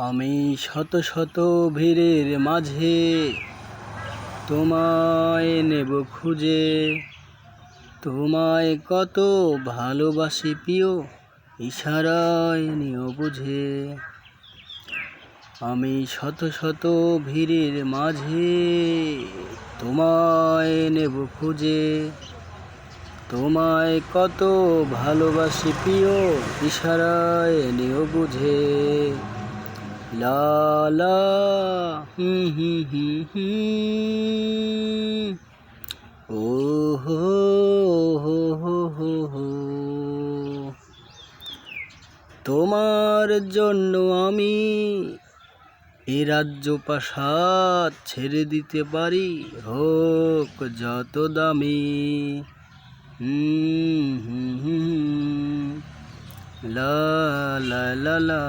আমি শত শত ভিড়ের মাঝে তোমায় নেব খুঁজে, তোমায় কত ভালোবাসি প্রিয়, ইশারায় নিও বুঝে। আমি শত শত ভিড়ের মাঝে তোমায় নেব খুঁজে, তোমায় কত ভালোবাসি প্রিয়, ইশারায় নিও বুঝে। লা লা হুম হুম হুম হুম, ও হো হো হো হো হো। তোমার জন্য আমি এ রাজ্য প্রাসাদ ছেড়ে দিতে পারি, হোক যত দামি। লা লা লা লা।